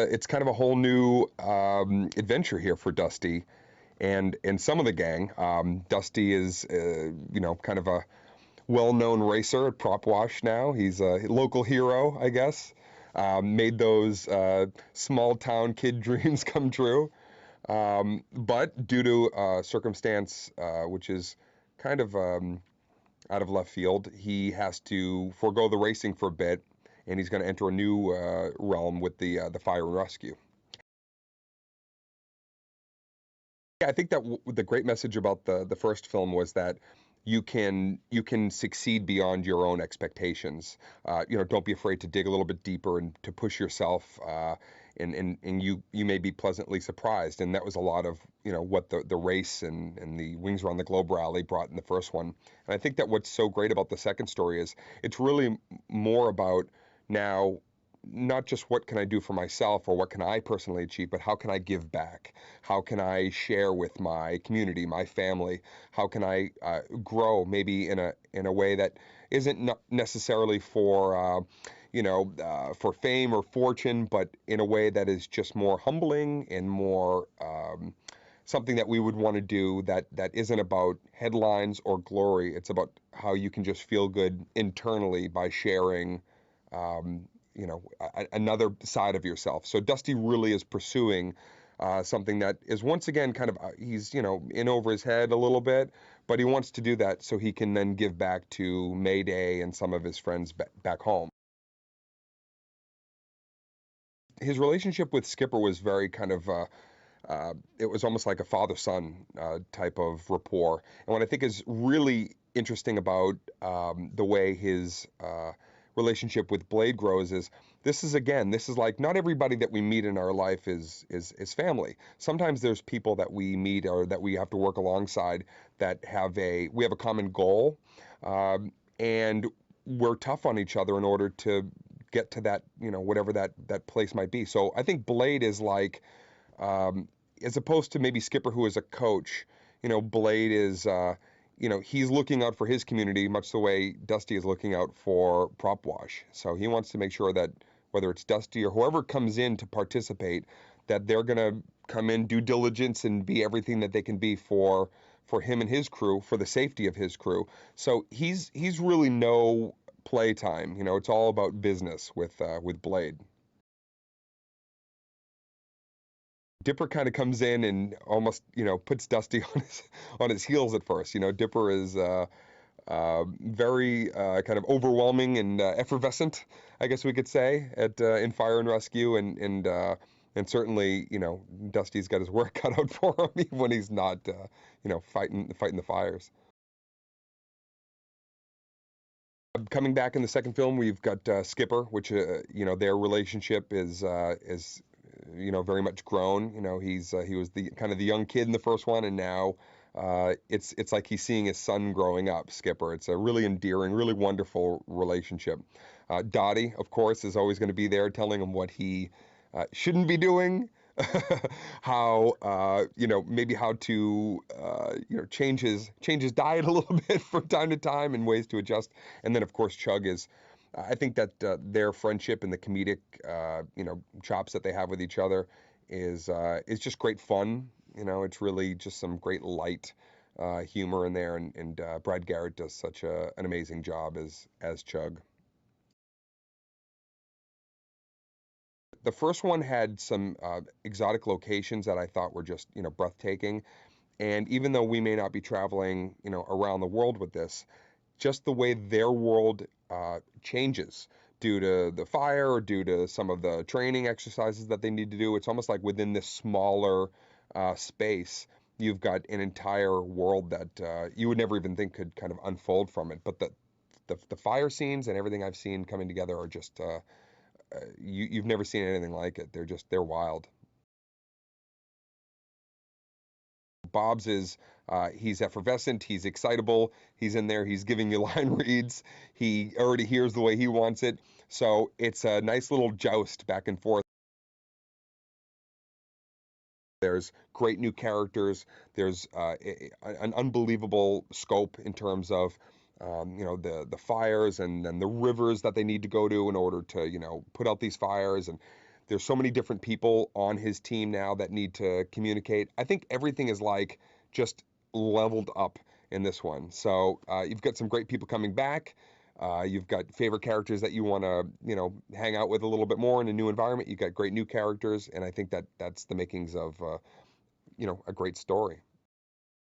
It's kind of a whole new adventure here for Dusty and some of the gang. Dusty is, kind of a well-known racer at Prop Wash now. He's a local hero, I guess. Made those small town kid dreams come true. But due to circumstance, which is kind of out of left field, he has to forego the racing for a bit, and he's going to enter a new realm with the fire and rescue. Yeah, I think that the great message about the first film was that you can succeed beyond your own expectations. Don't be afraid to dig a little bit deeper and to push yourself, and you may be pleasantly surprised. And that was a lot of what the race and the Wings Around the Globe rally brought in the first one. And I think that what's so great about the second story is it's really more about now not just what can I do for myself or what can I personally achieve, but how can I give back? How can I share with my community, my family? How can I grow maybe in a way that isn't necessarily for fame or fortune, but in a way that is just more humbling and more something that we would want to do that isn't about headlines or glory. It's about how you can just feel good internally by sharing um, another side of yourself. So Dusty really is pursuing something that is once again kind of he's in over his head a little bit, but he wants to do that so he can then give back to Mayday and some of his friends back home. His relationship with Skipper was very kind of it was almost like a father-son type of rapport. And what I think is really interesting about the way his relationship with Blade grows is this is like not everybody that we meet in our life is family. Sometimes there's people that we meet or that we have to work alongside that we have a common goal, and we're tough on each other in order to get to that whatever that place might be. So I think Blade is like um, as opposed to maybe Skipper, who is a coach. Blade is, he's looking out for his community, much the way Dusty is looking out for Prop Wash. So he wants to make sure that whether it's Dusty or whoever comes in to participate, that they're going to come in, due diligence, and be everything that they can be for him and his crew, for the safety of his crew. So he's really no playtime. It's all about business with Blade. Dipper kind of comes in and almost, puts Dusty on his heels at first. Dipper is very kind of overwhelming and effervescent, I guess we could say, at in Fire and Rescue, and certainly, Dusty's got his work cut out for him even when he's not, fighting the fires. Coming back in the second film, we've got Skipper, which their relationship is very much grown. He was the kind of the young kid in the first one, and now it's like he's seeing his son growing up. Skipper. It's a really endearing, really wonderful relationship. Dottie, of course, is always going to be there, telling him what he shouldn't be doing. How maybe how to change his diet a little bit from time to time and ways to adjust. And then of course Chug is I think that their friendship and the comedic chops that they have with each other is just great fun. It's really just some great light humor in there, and Brad Garrett does such an amazing job as Chug. The first one had some exotic locations that I thought were just breathtaking. And even though we may not be traveling around the world with this, just the way their world changes due to the fire or due to some of the training exercises that they need to do. It's almost like within this smaller space, you've got an entire world that you would never even think could kind of unfold from it. But the fire scenes and everything I've seen coming together are just you've never seen anything like it. They're wild. Bob's is he's effervescent, he's excitable, he's in there, he's giving you line reads, he already hears the way he wants it. So it's a nice little joust back and forth. There's great new characters. There's an unbelievable scope in terms of the fires and the rivers that they need to go to in order to put out these fires. And There's so many different people on his team now that need to communicate. I think everything is like just leveled up in this one. So you've got some great people coming back. You've got favorite characters that you want to, hang out with a little bit more in a new environment. You've got great new characters, and I think that that's the makings of, a great story.